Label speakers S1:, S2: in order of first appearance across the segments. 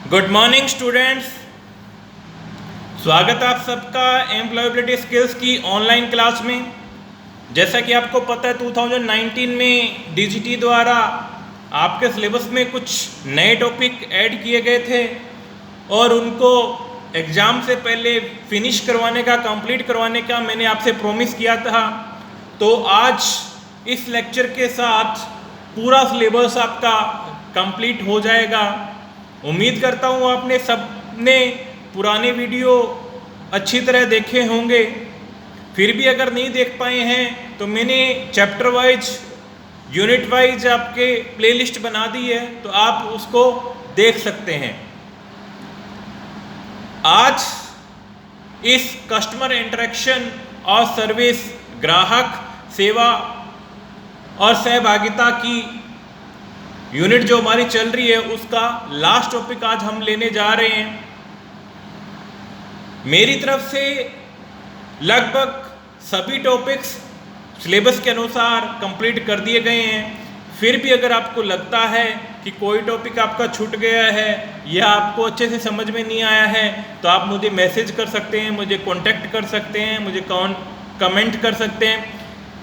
S1: Good morning students, स्वागत है आप सबका एम्प्लॉयबिलिटी स्किल्स की ऑनलाइन क्लास में। जैसा कि आपको पता है 2019 में डीजीटी द्वारा आपके सिलेबस में कुछ नए टॉपिक ऐड किए गए थे और उनको एग्ज़ाम से पहले फिनिश करवाने का, कंप्लीट करवाने का मैंने आपसे प्रॉमिस किया था। तो आज इस लेक्चर के साथ पूरा सिलेबस आपका कंप्लीट हो जाएगा। उम्मीद करता हूँ आपने सबने पुराने वीडियो अच्छी तरह देखे होंगे। फिर भी अगर नहीं देख पाए हैं तो मैंने चैप्टर वाइज, यूनिट वाइज आपके प्लेलिस्ट बना दी है, तो आप उसको देख सकते हैं। आज इस कस्टमर इंटरेक्शन और सर्विस, ग्राहक सेवा और सहभागिता की यूनिट जो हमारी चल रही है उसका लास्ट टॉपिक आज हम लेने जा रहे हैं। मेरी तरफ से लगभग सभी टॉपिक्स सिलेबस के अनुसार कंप्लीट कर दिए गए हैं। फिर भी अगर आपको लगता है कि कोई टॉपिक आपका छूट गया है या आपको अच्छे से समझ में नहीं आया है तो आप मुझे मैसेज कर सकते हैं, मुझे कांटेक्ट कर सकते हैं, मुझे कमेंट कर सकते हैं।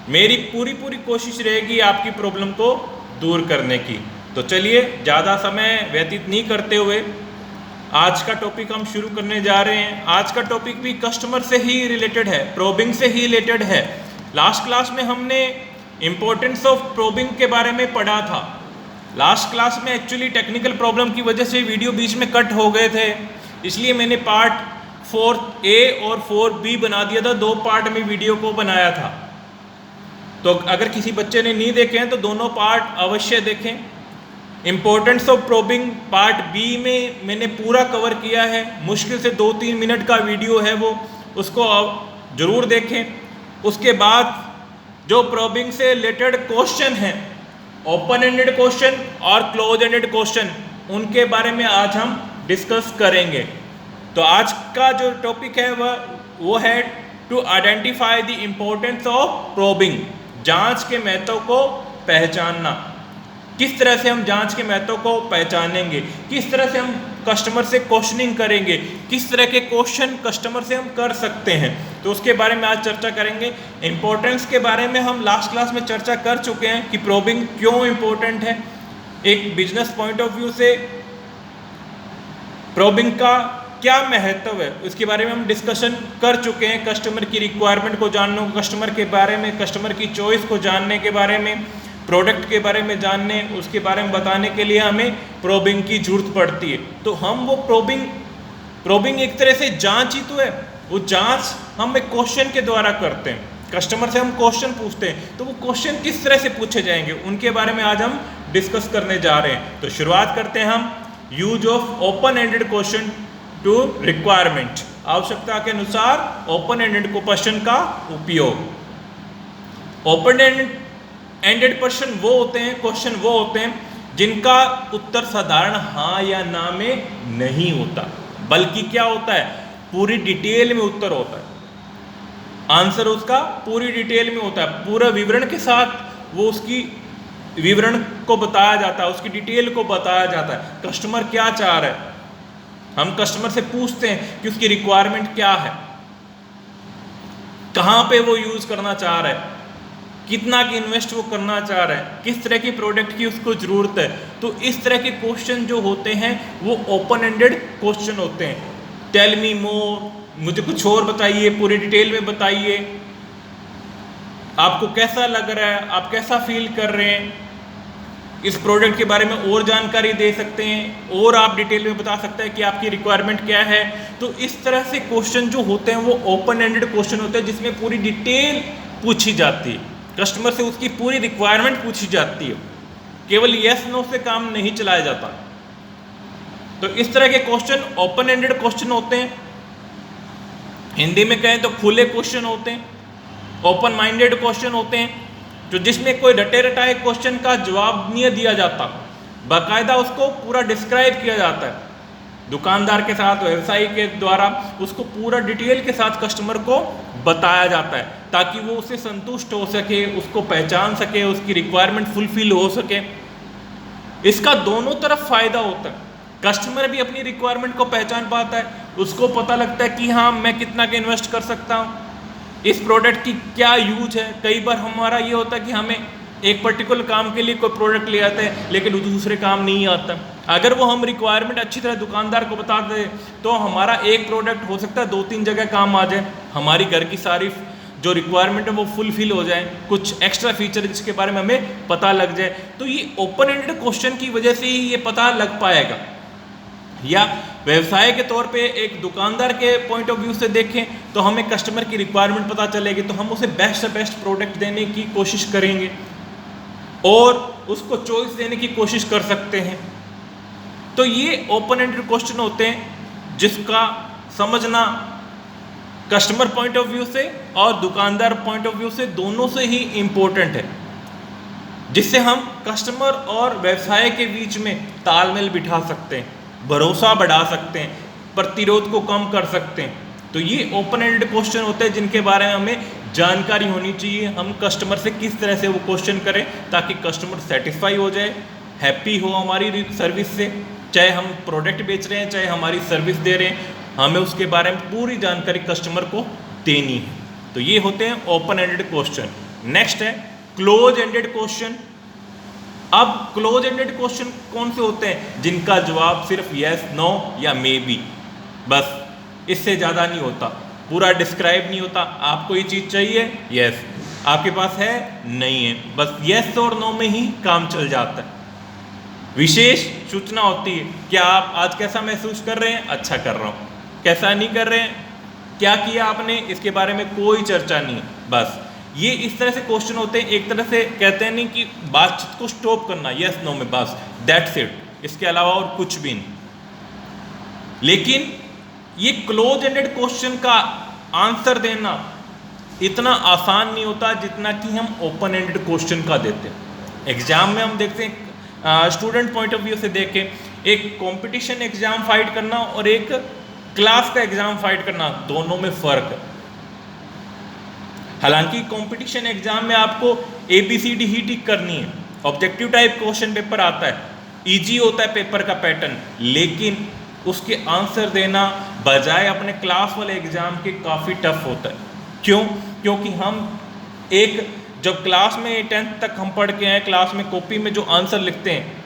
S1: मेरी पूरी कोशिश रहेगी आपकी प्रॉब्लम को दूर करने की। तो चलिए ज़्यादा समय व्यतीत नहीं करते हुए आज का टॉपिक हम शुरू करने जा रहे हैं। आज का टॉपिक भी कस्टमर से ही रिलेटेड है, प्रोबिंग से ही रिलेटेड है। लास्ट क्लास में हमने इम्पोर्टेंस ऑफ प्रोबिंग के बारे में पढ़ा था। लास्ट क्लास में एक्चुअली टेक्निकल प्रॉब्लम की वजह से वीडियो बीच में कट हो गए थे, इसलिए मैंने पार्ट 4A और 4B बना दिया था। 2 पार्ट में वीडियो को बनाया था। तो अगर किसी बच्चे ने नहीं देखे हैं तो दोनों पार्ट अवश्य देखें। Importance of probing part B में मैंने पूरा कवर किया है। मुश्किल से 2-3 मिनट का वीडियो है वो, उसको ज़रूर देखें। उसके बाद जो प्रोबिंग से रिलेटेड क्वेश्चन हैं, ओपन एंडेड क्वेश्चन और क्लोज एंडेड क्वेश्चन, उनके बारे में आज हम डिस्कस करेंगे। तो आज का जो टॉपिक है वो है to identify the importance of probing, जांच के महत्व को पहचानना। किस तरह से हम जांच के महत्व को पहचानेंगे, किस तरह से हम कस्टमर से क्वेश्चनिंग करेंगे, किस तरह के क्वेश्चन कस्टमर से हम कर सकते हैं, तो उसके बारे में आज चर्चा करेंगे। इम्पोर्टेंस के बारे में हम लास्ट क्लास में चर्चा कर चुके हैं कि प्रोबिंग क्यों इम्पोर्टेंट है। एक बिजनेस पॉइंट ऑफ व्यू से प्रोबिंग का क्या महत्व है उसके बारे में हम डिस्कशन कर चुके हैं। कस्टमर की रिक्वायरमेंट को जानने, कस्टमर के बारे में, कस्टमर की चॉइस को जानने के बारे में, प्रोडक्ट के बारे में जानने, उसके बारे में बताने के लिए हमें प्रोबिंग की जरूरत पड़ती है। तो हम वो प्रोबिंग एक तरह से जांच ही तो है। वो जांच हम एक क्वेश्चन के द्वारा करते हैं। कस्टमर से हम क्वेश्चन पूछते हैं, तो वो क्वेश्चन किस तरह से पूछे जाएंगे उनके बारे में आज हम डिस्कस करने जा रहे हैं। तो शुरुआत करते हैं हम use of open ended question to requirement, आवश्यकता के अनुसार ओपन एंडेड क्वेश्चन का उपयोग। ओपन एंडेड क्वेश्चन वो होते हैं जिनका उत्तर साधारण हाँ या ना में नहीं होता, बल्कि क्या होता है, पूरी डिटेल में उत्तर होता है। आंसर उसका पूरी डिटेल में होता है, पूरा विवरण के साथ वो उसकी विवरण को बताया जाता है, उसकी डिटेल को बताया जाता है। कस्टमर क्या चाह रहा है, हम कस्टमर से पूछते हैं कि उसकी रिक्वायरमेंट क्या है, कहाँ पे वो यूज करना चाह रहा है, कितना की इन्वेस्ट वो करना चाह रहा है, किस तरह की प्रोडक्ट की उसको ज़रूरत है। तो इस तरह के क्वेश्चन जो होते हैं वो ओपन एंडेड क्वेश्चन होते हैं। टेल मी मोर, मुझे कुछ और बताइए, पूरी डिटेल में बताइए, आपको कैसा लग रहा है, आप कैसा फील कर रहे हैं, इस प्रोडक्ट के बारे में और जानकारी दे सकते हैं और आप डिटेल में बता सकते हैं कि आपकी रिक्वायरमेंट क्या है। तो इस तरह से क्वेश्चन जो होते हैं वो ओपन एंडेड क्वेश्चन होते हैं, जिसमें पूरी डिटेल पूछी जाती है, कस्टमर से उसकी पूरी रिक्वायरमेंट पूछी जाती है, केवल यस नो से काम नहीं चलाया जाता। तो इस तरह के क्वेश्चन ओपन एंडेड क्वेश्चन होते हैं। हिंदी में कहें तो खुले क्वेश्चन होते हैं, ओपन माइंडेड क्वेश्चन होते हैं, जो जिसमें कोई रटे रटाए क्वेश्चन का जवाब नहीं दिया जाता, बाकायदा उसको पूरा डिस्क्राइब किया जाता है दुकानदार के साथ, व्यवसायी के द्वारा उसको पूरा डिटेल के साथ कस्टमर को बताया जाता है, ताकि वो उससे संतुष्ट हो सके, उसको पहचान सके, उसकी रिक्वायरमेंट फुलफिल हो सके। इसका दोनों तरफ फायदा होता है। कस्टमर भी अपनी रिक्वायरमेंट को पहचान पाता है, उसको पता लगता है कि हाँ मैं कितना के इन्वेस्ट कर सकता हूँ, इस प्रोडक्ट की क्या यूज है। कई बार हमारा ये होता है कि हमें एक पर्टिकुलर काम के लिए कोई प्रोडक्ट ले आते हैं लेकिन दूसरे काम नहीं आता। अगर वो हम रिक्वायरमेंट अच्छी तरह दुकानदार को बता दें तो हमारा एक प्रोडक्ट हो सकता है 2-3 जगह काम आ जाए, हमारी घर की सारी जो रिक्वायरमेंट है वो फुलफिल हो जाए, कुछ एक्स्ट्रा फीचर जिसके बारे में हमें पता लग जाए। तो ये ओपन एंडेड क्वेश्चन की वजह से ही ये पता लग पाएगा। या व्यवसाय के तौर पे एक दुकानदार के पॉइंट ऑफ व्यू से देखें तो हमें कस्टमर की रिक्वायरमेंट पता चलेगी, तो हम उसे बेस्ट से बेस्ट प्रोडक्ट देने की कोशिश करेंगे और उसको चॉइस देने की कोशिश कर सकते हैं। तो ये ओपन एंडेड क्वेश्चन होते हैं जिसका समझना कस्टमर पॉइंट ऑफ व्यू से और दुकानदार पॉइंट ऑफ व्यू से दोनों से ही इम्पोर्टेंट है, जिससे हम कस्टमर और व्यवसाय के बीच में तालमेल बिठा सकते हैं, भरोसा बढ़ा सकते हैं, प्रतिरोध को कम कर सकते हैं। तो ये ओपन एंडेड क्वेश्चन होते हैं जिनके बारे में हमें जानकारी होनी चाहिए, हम कस्टमर से किस तरह से वो क्वेश्चन करें ताकि कस्टमर सेटिस्फाई हो जाए, हैप्पी हो हमारी सर्विस से, चाहे हम प्रोडक्ट बेच रहे हैं चाहे हमारी सर्विस दे रहे हैं, हमें उसके बारे में पूरी जानकारी कस्टमर को देनी है। तो ये होते हैं ओपन एंडेड क्वेश्चन। नेक्स्ट है क्लोज एंडेड क्वेश्चन। अब क्लोज एंडेड क्वेश्चन कौन से होते हैं? जिनका जवाब सिर्फ यस, नो या मे बी, बस इससे ज़्यादा नहीं होता, पूरा डिस्क्राइब नहीं होता। आपको ये चीज़ चाहिए, यस, आपके पास है, नहीं है, बस यस और नो में ही काम चल जाता है। विशेष सूचना होती है, क्या आप आज कैसा महसूस कर रहे हैं? अच्छा कर रहा हूँ। कैसा नहीं कर रहे हैं? क्या किया आपने? इसके बारे में कोई चर्चा नहीं है। बस ये इस तरह से क्वेश्चन होते हैं, एक तरह से कहते हैं नहीं कि बातचीत को स्टॉप करना, यस नो में, बस दैट्स इट, इसके अलावा और कुछ भी नहीं। लेकिन ये क्लोज एंडेड क्वेश्चन का आंसर देना इतना आसान नहीं होता जितना कि हम ओपन एंडेड क्वेश्चन का देते हैं। एग्जाम में हम देखते हैं, स्टूडेंट पॉइंट ऑफ व्यू से देखें, एक कंपटीशन एग्जाम फाइट करना और एक क्लास का एग्जाम फाइट करना, दोनों में फर्क है। हालांकि कंपटीशन एग्जाम में आपको ABCD ही टिक करनी है, ऑब्जेक्टिव टाइप क्वेश्चन पेपर आता है, इजी होता है पेपर का पैटर्न, लेकिन उसके आंसर देना बजाय अपने क्लास वाले एग्जाम के काफ़ी टफ होता है। क्यों? क्योंकि हम एक जब क्लास में 10th तक हम पढ़ के आए, क्लास में कॉपी में जो आंसर लिखते हैं,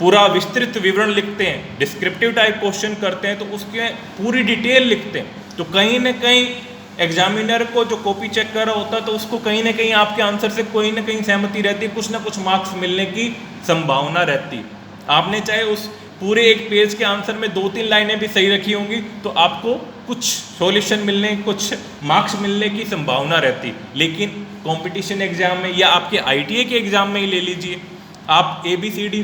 S1: पूरा विस्तृत विवरण लिखते हैं, डिस्क्रिप्टिव टाइप क्वेश्चन करते हैं, तो उसके पूरी डिटेल लिखते हैं। तो कहीं ना कहीं एग्जामिनर को जो कॉपी चेक कर रहा होता है तो उसको कहीं ना कहीं आपके आंसर से कोई ना कहीं सहमति रहती है, कुछ ना कुछ मार्क्स मिलने की संभावना रहती है। आपने चाहे उस पूरे एक पेज के आंसर में 2-3 लाइनें भी सही रखी होंगी तो आपको कुछ सॉल्यूशन मिलने, कुछ मार्क्स मिलने की संभावना रहती। लेकिन कंपटीशन एग्जाम में या आपके ITA के एग्जाम में ही ले लीजिए, आप ABCD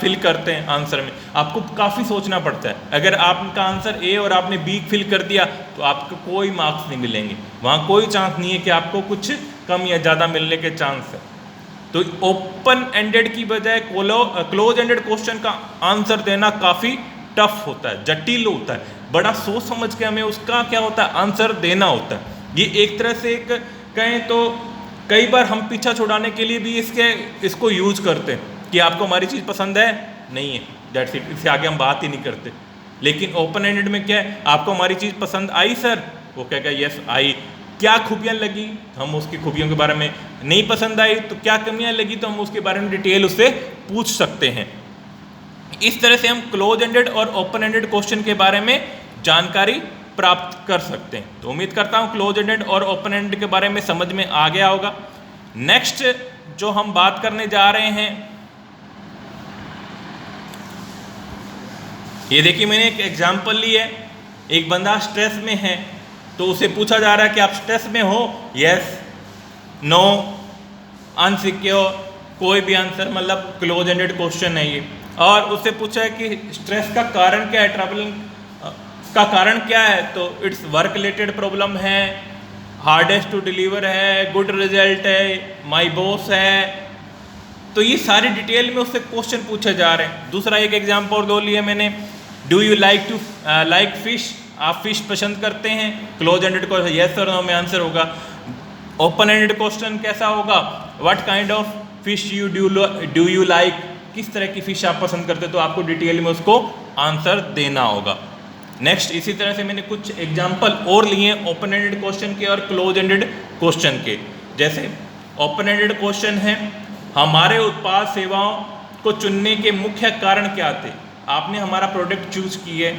S1: फिल करते हैं आंसर में, आपको काफ़ी सोचना पड़ता है। अगर आपका आंसर A और आपने B फिल कर दिया तो आपको कोई मार्क्स नहीं मिलेंगे, वहाँ कोई चांस नहीं है कि आपको कुछ कम या ज़्यादा मिलने के चांस है। तो ओपन एंडेड की बजाय क्लोज एंडेड क्वेश्चन का आंसर देना काफ़ी टफ होता है, जटिल होता है, बड़ा सोच समझ के हमें उसका क्या होता है आंसर देना होता है। ये एक तरह से एक कहें तो कई बार हम पीछा छुड़ाने के लिए भी इसको यूज करते हैं कि आपको हमारी चीज़ पसंद है, नहीं है, दैट्स इट, इससे आगे हम बात ही नहीं करते। लेकिन ओपन एंडेड में क्या है, आपको हमारी चीज़ पसंद आई सर, वो कहेगा यस आई, क्या खूबियाँ लगी, हम उसकी खूबियों के बारे में, नहीं पसंद आई तो क्या कमियाँ लगी तो हम उसके बारे में डिटेल उससे पूछ सकते हैं। इस तरह से हम क्लोज एंडेड और ओपन एंडेड क्वेश्चन के बारे में जानकारी प्राप्त कर सकते हैं। तो उम्मीद करता हूँ क्लोज एंडेड और ओपन एंडेड के बारे में समझ में आ गया होगा। नेक्स्ट जो हम बात करने जा रहे हैं, ये देखिए मैंने एक एग्जाम्पल ली है, एक बंदा स्ट्रेस में है तो उसे पूछा जा रहा है कि आप स्ट्रेस में हो, यस, नो, अनसिक्योर, कोई भी आंसर, मतलब क्लोज एंडेड क्वेश्चन है ये। और उससे पूछा है कि स्ट्रेस का कारण क्या है, ट्रैवलिंग का कारण क्या है, तो इट्स वर्क रिलेटेड प्रॉब्लम है, हार्डेस्ट टू डिलीवर है, गुड रिजल्ट है, माई बॉस है। तो ये सारी डिटेल में उससे क्वेश्चन पूछे जा रहे हैं। दूसरा एक एग्जाम्पल दो लिया मैंने, डू यू लाइक फिश, आप फिश पसंद करते हैं, क्लोज एंडेड क्वेश्चन यस और नो में आंसर होगा। ओपन एंडेड क्वेश्चन कैसा होगा, what kind of fish do you like, किस तरह की फिश आप पसंद करते हो, तो आपको डिटेल में उसको आंसर देना होगा। नेक्स्ट, इसी तरह से मैंने कुछ एग्जाम्पल और लिए ओपन एंडेड क्वेश्चन के और क्लोज एंडेड क्वेश्चन के। जैसे ओपन एंडेड क्वेश्चन है, हमारे उत्पाद सेवाओं को चुनने के मुख्य कारण क्या थे। आपने हमारा प्रोडक्ट चूज किए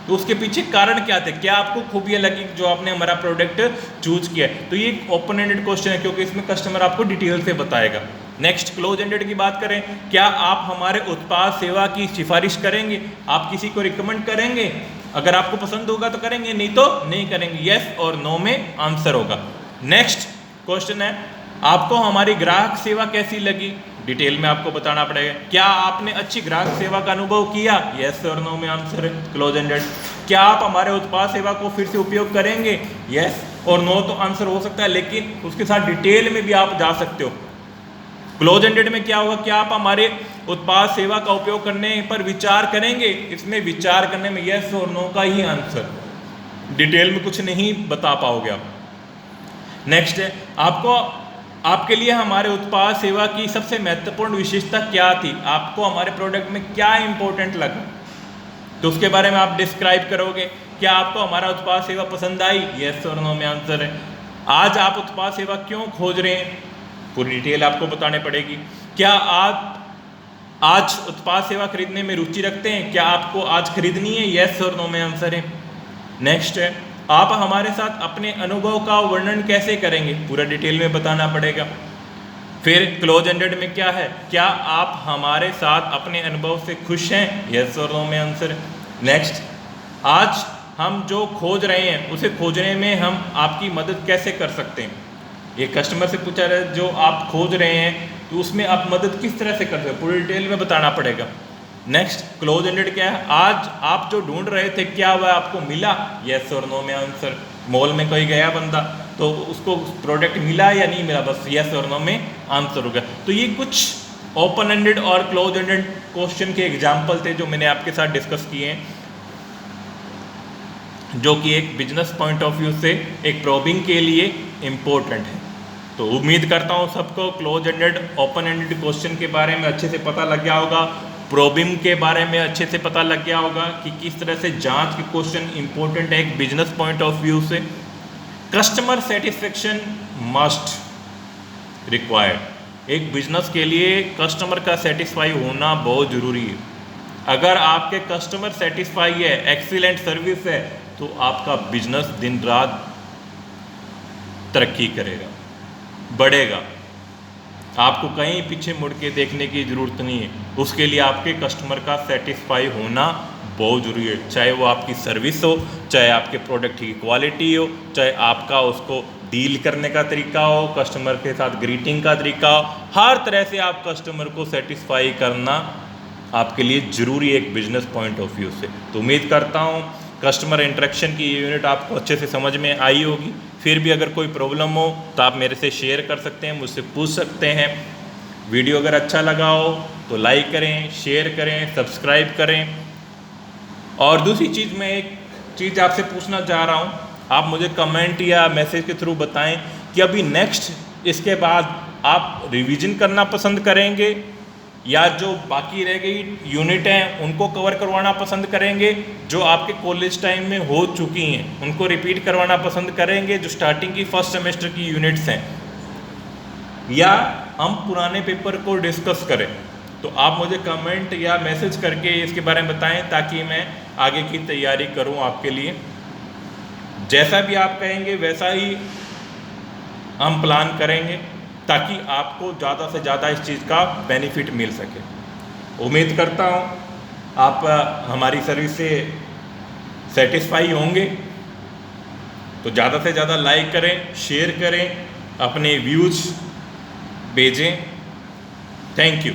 S1: तो उसके पीछे कारण क्या थे, क्या आपको खूबियाँ लगी जो आपने हमारा प्रोडक्ट चूज किया। तो ये एक ओपन एंडेड क्वेश्चन है क्योंकि इसमें कस्टमर आपको डिटेल से बताएगा। नेक्स्ट, क्लोज एंडेड की बात करें, क्या आप हमारे उत्पाद सेवा की सिफारिश करेंगे, आप किसी को रिकमेंड करेंगे, अगर आपको पसंद होगा तो करेंगे, नहीं तो नहीं करेंगे, येस और नो में आंसर होगा। नेक्स्ट क्वेश्चन है, आपको हमारी ग्राहक सेवा कैसी लगी, डिटेल में आपको बताना पड़ेगा। क्या आपने अच्छी ग्राहक सेवा का अनुभव किया, येस और नो में आंसर है क्लोज एंडेड। क्या आप हमारे उत्पाद सेवा को फिर से उपयोग करेंगे, येस और नो तो आंसर हो सकता है, लेकिन उसके साथ डिटेल में भी आप जा सकते हो। क्लोज एंडेड में क्या होगा, क्या आप हमारे उत्पाद सेवा का उपयोग करने पर विचार करेंगे, इसमें विचार करने में येस और नो का ही आंसर, डिटेल में कुछ नहीं बता पाओगे आप। नेक्स्ट है, आपके लिए हमारे उत्पाद सेवा की सबसे महत्वपूर्ण विशेषता क्या थी, आपको हमारे प्रोडक्ट में क्या इंपॉर्टेंट लगा, तो उसके बारे में आप डिस्क्राइब करोगे। क्या आपको हमारा उत्पाद सेवा पसंद आई, येस और नो में आंसर है। आज आप उत्पाद सेवा क्यों खोज रहे हैं, पूरी डिटेल आपको बतानी पड़ेगी। क्या आप आज उत्पाद सेवा खरीदने में रुचि रखते हैं, क्या आपको आज खरीदनी है, येस और नो में आंसर है। नेक्स्ट है, आप हमारे साथ अपने अनुभव का वर्णन कैसे करेंगे, पूरा डिटेल में बताना पड़ेगा। फिर क्लोज एंडेड में क्या है, क्या आप हमारे साथ अपने अनुभव से खुश हैं, येस और नो में आंसर है। नेक्स्ट, आज हम जो खोज रहे हैं उसे खोजने में हम आपकी मदद कैसे कर सकते हैं, ये कस्टमर से पूछा रहा है, जो आप खोज रहे हैं तो उसमें आप मदद किस तरह से कर सकते हो, पूरी डिटेल में बताना पड़ेगा। नेक्स्ट, क्लोज एंडेड क्या है, आज आप जो ढूंढ रहे थे क्या वह आपको मिला, येस और नो में आंसर। मॉल में कोई गया बंदा तो उसको प्रोडक्ट मिला या नहीं मिला, बस येस और नो में आंसर हो गया। तो ये कुछ ओपन एंडेड और क्लोज एंडेड क्वेश्चन के एग्जाम्पल थे जो मैंने आपके साथ डिस्कस किए हैं, जो कि एक बिजनेस पॉइंट ऑफ व्यू से एक प्रोबिंग के लिए इम्पोर्टेंट है। तो उम्मीद करता हूँ सबको close ended open ended question के बारे में अच्छे से पता लग गया होगा, प्रोबिंग के बारे में अच्छे से पता लग गया होगा कि किस तरह से जांच के क्वेश्चन इंपॉर्टेंट है एक बिजनेस पॉइंट ऑफ व्यू से। कस्टमर सेटिस्फेक्शन मस्ट रिक्वायर्ड, एक बिजनेस के लिए कस्टमर का सेटिस्फाई होना बहुत ज़रूरी है। अगर आपके कस्टमर सेटिस्फाई है, एक्सीलेंट सर्विस है, तो आपका बिजनेस दिन रात तरक्की करेगा, बढ़ेगा। आपको कहीं पीछे मुड़ के देखने की ज़रूरत नहीं है, उसके लिए आपके कस्टमर का सेटिस्फाई होना बहुत ज़रूरी है। चाहे वो आपकी सर्विस हो, चाहे आपके प्रोडक्ट की क्वालिटी हो, चाहे आपका उसको डील करने का तरीका हो, कस्टमर के साथ ग्रीटिंग का तरीका हो, हर तरह से आप कस्टमर को सेटिस्फाई करना आपके लिए ज़रूरी है एक बिजनेस पॉइंट ऑफ व्यू से। तो उम्मीद करता हूँ कस्टमर इंटरेक्शन की यूनिट आपको अच्छे से समझ में आई होगी। फिर भी अगर कोई प्रॉब्लम हो तो आप मेरे से शेयर कर सकते हैं, मुझसे पूछ सकते हैं। वीडियो अगर अच्छा लगा हो तो लाइक करें, शेयर करें, सब्सक्राइब करें। और दूसरी चीज़, मैं एक चीज़ आपसे पूछना चाह रहा हूँ, आप मुझे कमेंट या मैसेज के थ्रू बताएं कि अभी नेक्स्ट इसके बाद आप रिवीजन करना पसंद करेंगे या जो बाकी रह गई यूनिट हैं उनको कवर करवाना पसंद करेंगे, जो आपके कॉलेज टाइम में हो चुकी हैं उनको रिपीट करवाना पसंद करेंगे, जो स्टार्टिंग की फर्स्ट सेमेस्टर की यूनिट्स हैं, या हम पुराने पेपर को डिस्कस करें। तो आप मुझे कमेंट या मैसेज करके इसके बारे में बताएं ताकि मैं आगे की तैयारी करूं आपके लिए। जैसा भी आप कहेंगे वैसा ही हम प्लान करेंगे ताकि आपको ज़्यादा से ज़्यादा इस चीज़ का बेनिफिट मिल सके। उम्मीद करता हूँ आप हमारी सर्विस से सेटिस्फाई होंगे। तो ज़्यादा से ज़्यादा लाइक करें, शेयर करें, अपने व्यूज़ भेजें। Thank you.